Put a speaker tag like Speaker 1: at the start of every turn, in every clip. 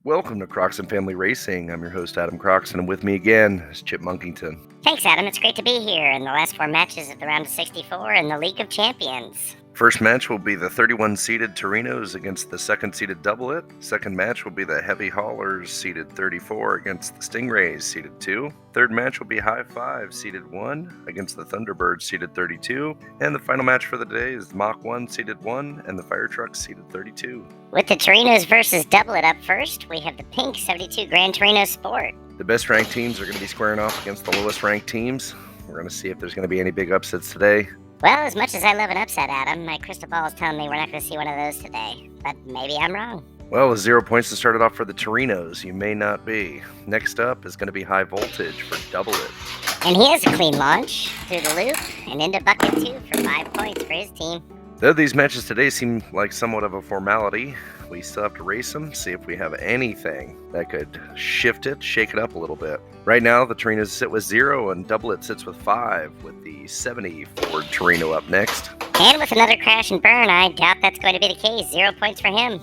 Speaker 1: Welcome to Croxon Family Racing. I'm your host, Adam Croxon, and with me again is Chip Monkington.
Speaker 2: Thanks, Adam. It's great to be here in the last four matches of the round of 64 in the League of Champions.
Speaker 1: First match will be the 31-seeded Torinos against the second-seeded Doublet. Second match will be the Heavy Haulers, seeded 34, against the Stingrays, seeded 2. Third match will be High 5, seeded 1, against the Thunderbirds, seeded 32. And the final match for the day is Mach Won, seeded 1, and the Fire Trucks, seeded 32.
Speaker 2: With the Torinos versus Doublet up first, we have the pink 72 Grand Torino Sport.
Speaker 1: The best ranked teams are going to be squaring off against the lowest ranked teams. We're going to see if there's going to be any big upsets today.
Speaker 2: Well, as much as I love an upset, Adam, my crystal ball is telling me we're not going to see one of those today. But maybe I'm wrong.
Speaker 1: Well, with 0 points to start it off for the Torinos, you may not be. Next up is going to be High Voltage for Doublet.
Speaker 2: And he has a clean launch through the loop and into bucket 2 for 5 points for his team.
Speaker 1: Though these matches today seem like somewhat of a formality, we still have to race them, see if we have anything that could shift it, shake it up a little bit. Right now, the Torinos sit with 0 and Doublet sits with 5, with the 70 Ford Torino up next.
Speaker 2: And with another crash and burn, I doubt that's going to be the case. 0 points for him.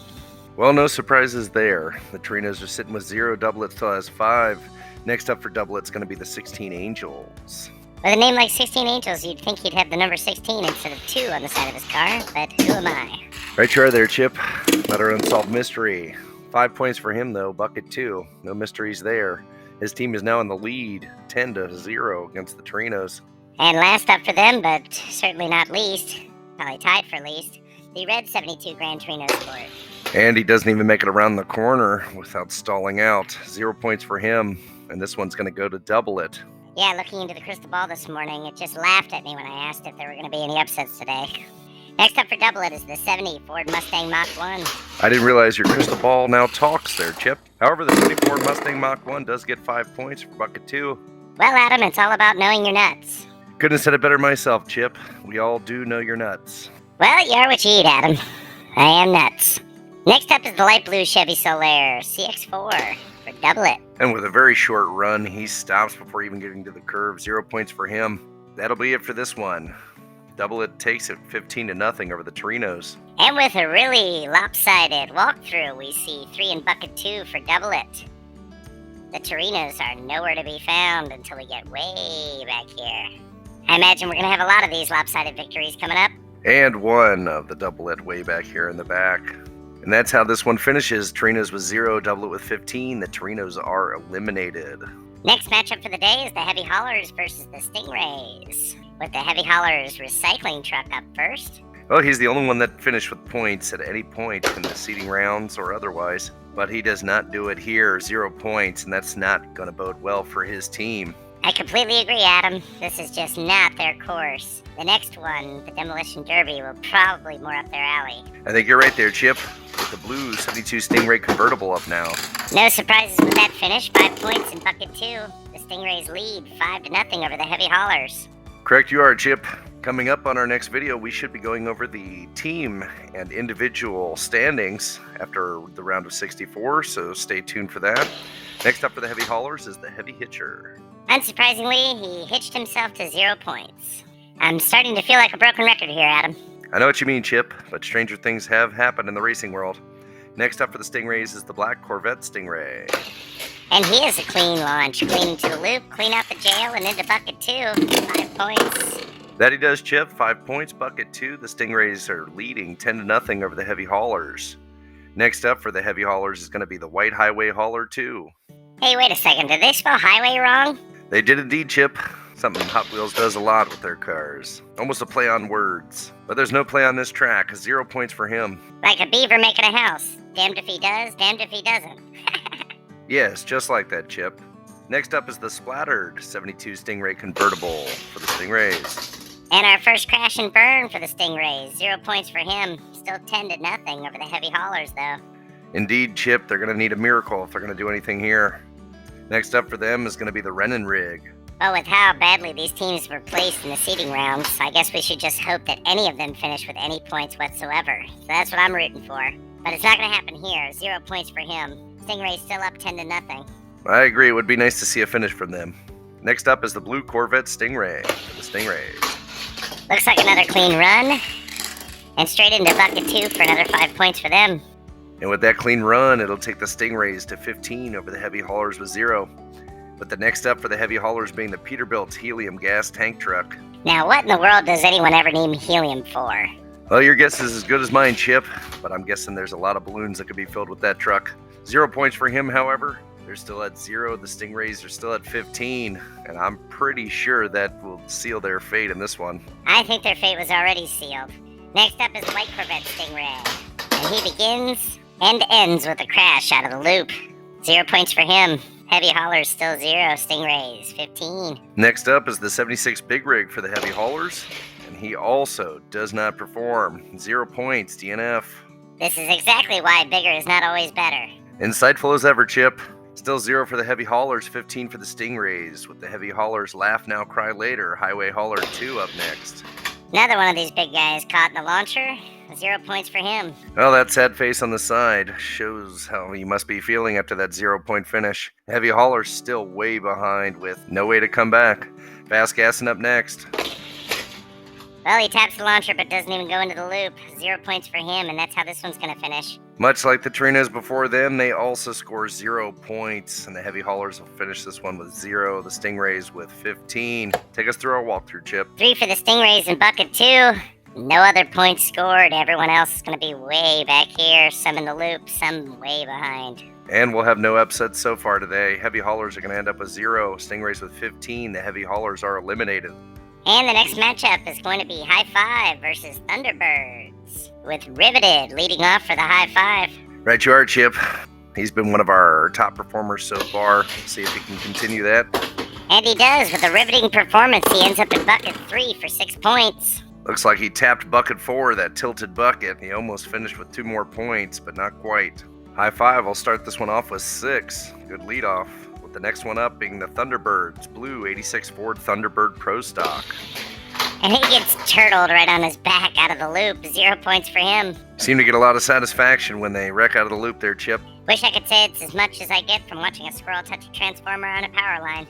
Speaker 1: Well, no surprises there. The Torinos are sitting with 0, Doublet still has 5. Next up for Doublet is going to be the 16 Angels.
Speaker 2: With a name like 16 Angels, you'd think he'd have the number 16 instead of 2 on the side of his car, but who am I?
Speaker 1: Right you are there, Chip. Another unsolved mystery. 5 points for him, though. Bucket 2. No mysteries there. His team is now in the lead, 10-0 against the Torinos.
Speaker 2: And last up for them, but certainly not least, probably tied for least, the red 72 Grand Torino Sport.
Speaker 1: And he doesn't even make it around the corner without stalling out. 0 points for him, and this one's going to go to Doublet.
Speaker 2: Yeah, looking into the crystal ball this morning, it just laughed at me when I asked if there were going to be any upsets today. Next up for Doublet is the 70 Ford Mustang Mach 1.
Speaker 1: I didn't realize your crystal ball now talks there, Chip. However, the 70 Ford Mustang Mach 1 does get 5 points for bucket 2.
Speaker 2: Well, Adam, it's all about knowing your nuts.
Speaker 1: Couldn't have said it better myself, Chip. We all do know your nuts.
Speaker 2: Well, you are what you eat, Adam. I am nuts. Next up is the light blue Chevy Solaire CX4 for Doublet.
Speaker 1: And with a very short run, he stops before even getting to the curve. 0 points for him. That'll be it for this one. Doublet takes it 15-0 over the Torinos.
Speaker 2: And with a really lopsided walkthrough, we see 3 in bucket 2 for Doublet. The Torinos are nowhere to be found until we get way back here. I imagine we're going to have a lot of these lopsided victories coming up.
Speaker 1: And one of the Doublet way back here in the back. And that's how this one finishes. Torinos with 0, Doublet with 15. The Torinos are eliminated.
Speaker 2: Next matchup for the day is the Heavy Haulers versus the Stingrays, with the Heavy Haulers recycling truck up first.
Speaker 1: Well, he's the only one that finished with points at any point in the seeding rounds or otherwise. But he does not do it here. 0 points, and that's not going to bode well for his team.
Speaker 2: I completely agree, Adam. This is just not their course. The next one, the Demolition Derby, will probably more up their alley.
Speaker 1: I think you're right there, Chip. With the blue 72 Stingray convertible up now.
Speaker 2: No surprises with that finish. 5 points in bucket 2. The Stingrays lead 5-0 over the Heavy Haulers.
Speaker 1: Correct you are, Chip. Coming up on our next video, we should be going over the team and individual standings after the round of 64, so stay tuned for that. Next up for the Heavy Haulers is the Heavy Hitcher.
Speaker 2: Unsurprisingly, he hitched himself to 0 points. I'm starting to feel like a broken record here, Adam.
Speaker 1: I know what you mean, Chip, but stranger things have happened in the racing world. Next up for the Stingrays is the black Corvette Stingray.
Speaker 2: And he has a clean launch. Clean into the loop, clean out the jail, and into bucket 2. 5 points.
Speaker 1: That he does, Chip. 5 points, bucket 2. The Stingrays are leading 10-0 over the Heavy Haulers. Next up for the Heavy Haulers is going to be the White Highway Hauler 2.
Speaker 2: Hey, wait a second. Did they spell highway wrong?
Speaker 1: They did indeed, Chip. Something Hot Wheels does a lot with their cars. Almost a play on words. But there's no play on this track. 0 points for him.
Speaker 2: Like a beaver making a house. Damned if he does, damned if he doesn't.
Speaker 1: Yes, just like that, Chip. Next up is the splattered 72 Stingray convertible for the Stingrays.
Speaker 2: And our first crash and burn for the Stingrays. 0 points for him. Still 10-0 over the Heavy Haulers, though.
Speaker 1: Indeed, Chip. They're going to need a miracle if they're going to do anything here. Next up for them is going to be the Renan rig.
Speaker 2: Well, with how badly these teams were placed in the seeding rounds, I guess we should just hope that any of them finish with any points whatsoever. So that's what I'm rooting for. But it's not going to happen here. 0 points for him. Stingray's still up 10-0.
Speaker 1: I agree. It would be nice to see a finish from them. Next up is the blue Corvette Stingray for the Stingrays.
Speaker 2: Looks like another clean run. And straight into bucket 2 for another 5 points for them.
Speaker 1: And with that clean run, it'll take the Stingrays to 15 over the heavy haulers with 0. With the next up for the heavy haulers being the Peterbilt helium gas tank truck.
Speaker 2: Now, what in the world does anyone ever need helium for?
Speaker 1: Well, your guess is as good as mine, Chip, but I'm guessing there's a lot of balloons that could be filled with that truck. 0 points for him, however. They're still at 0. The Stingrays are still at 15, and I'm pretty sure that will seal their fate in this one.
Speaker 2: I think their fate was already sealed. Next up is White Corvette Stingray, and he begins and ends with a crash out of the loop. 0 points for him. Heavy haulers still 0. Stingrays 15.
Speaker 1: Next up is the 76 Big Rig for the heavy haulers, and he also does not perform. 0 points, DNF.
Speaker 2: This is exactly why bigger is not always better.
Speaker 1: Insightful as ever, Chip. Still 0 for the heavy haulers, 15 for the Stingrays. With the heavy haulers Laugh Now, Cry Later, Highway Hauler 2 up next.
Speaker 2: Another one of these big guys caught in the launcher. 0 points for him.
Speaker 1: Well, that sad face on the side shows how he must be feeling after that 0 point finish. Heavy hauler's still way behind with no way to come back. Fast gassing up next.
Speaker 2: Well, he taps the launcher but doesn't even go into the loop. 0 points for him, and that's how this one's going to finish.
Speaker 1: Much like the Torinos before them, they also score 0 points, and the heavy haulers will finish this one with 0. The Stingrays with 15. Take us through our walkthrough, Chip.
Speaker 2: 3 for the Stingrays in bucket 2. No other points scored. Everyone else is going to be way back here. Some in the loop, some way behind.
Speaker 1: And we'll have no upsets so far today. Heavy haulers are going to end up with 0. Stingrays with 15. The heavy haulers are eliminated.
Speaker 2: And the next matchup is going to be High Five versus Thunderbirds, with Riveted leading off for the High Five.
Speaker 1: Right you are, Chip. He's been one of our top performers so far. See if he can continue that.
Speaker 2: And he does. With a riveting performance, he ends up in bucket 3 for 6 points.
Speaker 1: Looks like he tapped bucket 4, that tilted bucket. He almost finished with 2 more points, but not quite. High Five, I'll start this one off with 6. Good lead off. With the next one up being the Thunderbirds, blue 86 Ford Thunderbird Pro Stock.
Speaker 2: And he gets turtled right on his back out of the loop. 0 points for him.
Speaker 1: Seem to get a lot of satisfaction when they wreck out of the loop there, Chip.
Speaker 2: Wish I could say it's as much as I get from watching a squirrel touch a transformer on a power line.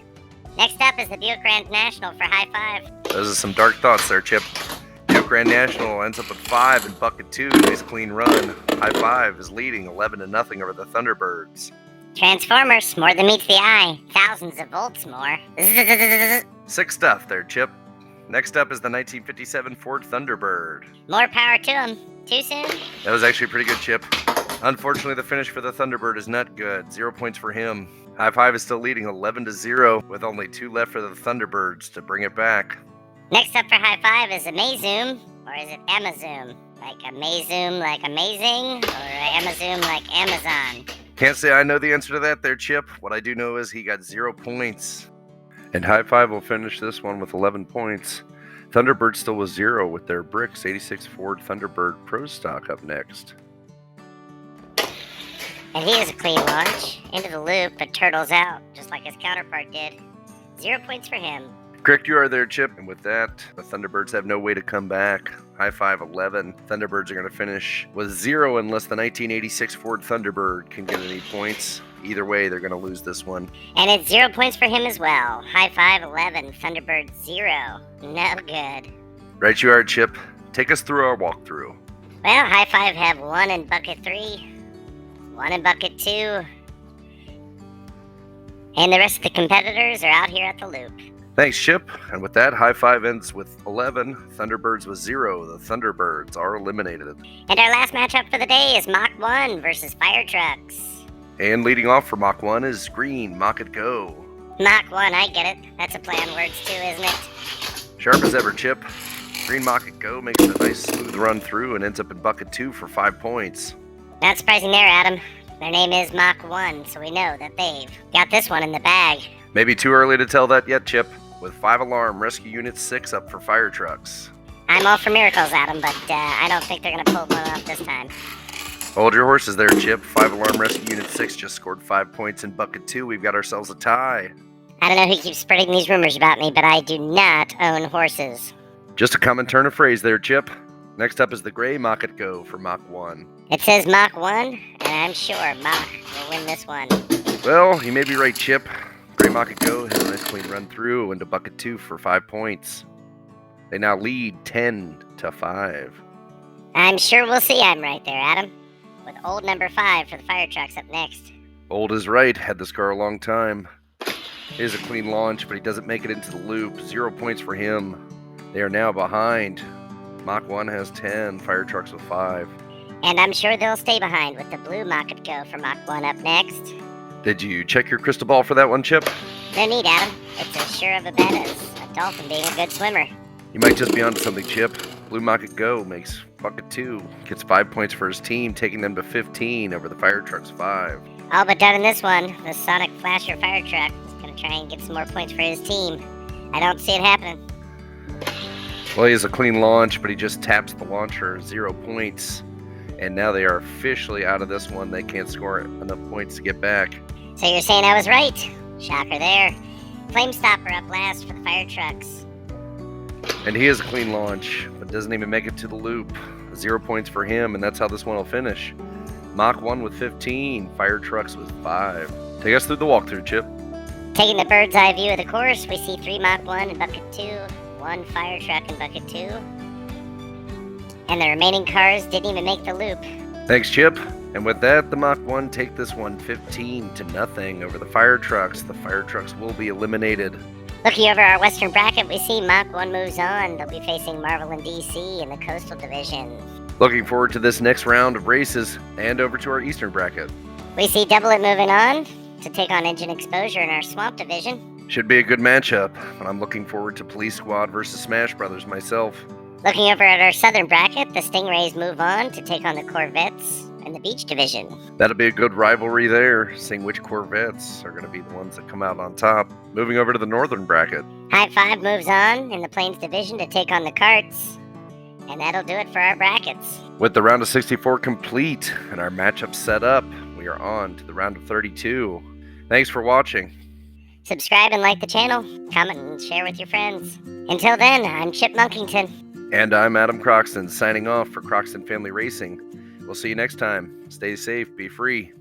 Speaker 2: Next up is the Buick Grand National for High Five.
Speaker 1: Those are some dark thoughts there, Chip. Buick Grand National ends up with 5 in bucket 2. Nice clean run. High Five is leading 11-0 over the Thunderbirds.
Speaker 2: Transformers, more than meets the eye. Thousands of volts more.
Speaker 1: Sick stuff there, Chip. Next up is the 1957 Ford Thunderbird.
Speaker 2: More power to him. Too soon?
Speaker 1: That was actually pretty good, Chip. Unfortunately, the finish for the Thunderbird is not good. 0 points for him. High Five is still leading 11-0 with only 2 left for the Thunderbirds to bring it back.
Speaker 2: Next up for High Five is Amazoom, or is it Amazoom? Like Amazoom like amazing, or Amazoom like Amazon?
Speaker 1: Can't say I know the answer to that there, Chip. What I do know is he got 0 points. And High Five will finish this one with 11 points. Thunderbird still with 0 with their bricks 86 Ford Thunderbird Pro Stock up next.
Speaker 2: And he has a clean launch into the loop, but turtles out, just like his counterpart did. 0 points for him.
Speaker 1: Correct you are there, Chip. And with that, the Thunderbirds have no way to come back. High Five 11. Thunderbirds are going to finish with 0 unless the 1986 Ford Thunderbird can get any points. Either way, they're going to lose this one.
Speaker 2: And it's 0 points for him as well. High Five 11, Thunderbird 0. No good.
Speaker 1: Right you are, Chip. Take us through our walkthrough.
Speaker 2: Well, High Five have 1 in bucket 3, 1 in bucket 2, and the rest of the competitors are out here at the loop.
Speaker 1: Thanks, Chip. And with that, High Five ends with 11. Thunderbirds with 0. The Thunderbirds are eliminated.
Speaker 2: And our last matchup for the day is Mach Won versus Fire Trucks.
Speaker 1: And leading off for Mach 1 is green, Mach It Go.
Speaker 2: Mach 1, I get it. That's a play on words too, isn't it?
Speaker 1: Sharp as ever, Chip. Green Mach It Go makes a nice smooth run through and ends up in bucket 2 for 5 points.
Speaker 2: Not surprising there, Adam. Their name is Mach 1, so we know that they've got this one in the bag.
Speaker 1: Maybe too early to tell that yet, Chip. With 5 alarm rescue unit 6 up for fire trucks.
Speaker 2: I'm all for miracles, Adam, but I don't think they're going to pull one off this time.
Speaker 1: Hold your horses there, Chip. 5 alarm rescue unit 6 just scored 5 points in bucket 2. We've got ourselves a tie.
Speaker 2: I don't know who keeps spreading these rumors about me, but I do not own horses.
Speaker 1: Just a common turn of phrase there, Chip. Next up is the gray Mach It Go for Mach 1.
Speaker 2: It says Mach 1, and I'm sure Mach will win this one.
Speaker 1: Well, you may be right, Chip. Gray Mach It Go has a nice clean run through into bucket 2 for 5 points. They now lead 10-5.
Speaker 2: I'm sure we'll see I'm right there, Adam. with old number 5 for the fire trucks up next.
Speaker 1: Old is right, had this car a long time. Here's a clean launch, but he doesn't make it into the loop. 0 points for him. They are now behind. Mach Won has 10, fire trucks with 5.
Speaker 2: And I'm sure they'll stay behind with the blue Mach Go for Mach Won up next.
Speaker 1: Did you check your crystal ball for that one, Chip?
Speaker 2: No need, Adam. It's as sure of a bet as a dolphin being a good swimmer.
Speaker 1: You might just be onto something, Chip. Blue Mach Go makes bucket 2. Gets 5 points for his team, taking them to 15 over the fire truck's 5.
Speaker 2: All but done in this one. The Sonic Flasher fire truck is going to try and get some more points for his team. I don't see it happening.
Speaker 1: Well, he has a clean launch, but he just taps the launcher. 0 points. And now they are officially out of this one. They can't score enough points to get back.
Speaker 2: So you're saying I was right? Shocker there. Flame Stopper up last for the fire trucks.
Speaker 1: And he has a clean launch, but doesn't even make it to the loop. 0 points for him, and that's how this one will finish. Mach Won with 15, fire trucks with 5. Take us through the walkthrough, Chip.
Speaker 2: Taking the bird's eye view of the course, we see 3 Mach 1 in bucket 2, 1 fire truck in bucket 2. And the remaining cars didn't even make the loop.
Speaker 1: Thanks, Chip. And with that, the Mach Won take this one 15-0 over the fire trucks. The fire trucks will be eliminated.
Speaker 2: Looking over our western bracket, we see Mach 1 moves on. They'll be facing Marvel and DC in the coastal division.
Speaker 1: Looking forward to this next round of races, and over to our eastern bracket.
Speaker 2: We see Double It moving on to take on Engine Exposure in our swamp division.
Speaker 1: Should be a good matchup, but I'm looking forward to Police Squad versus Smash Brothers myself.
Speaker 2: Looking over at our southern bracket, the Stingrays move on to take on the Corvettes in the beach division.
Speaker 1: That'll be a good rivalry there, seeing which Corvettes are going to be the ones that come out on top. Moving over to the northern bracket.
Speaker 2: High Five moves on in the Plains division to take on the Carts. And that'll do it for our brackets.
Speaker 1: With the round of 64 complete and our matchup set up, we are on to the round of 32. Thanks for watching.
Speaker 2: Subscribe and like the channel, comment and share with your friends. Until then, I'm Chip Monkington.
Speaker 1: And I'm Adam Croxton, signing off for Croxton Family Racing. We'll see you next time. Stay safe, be free.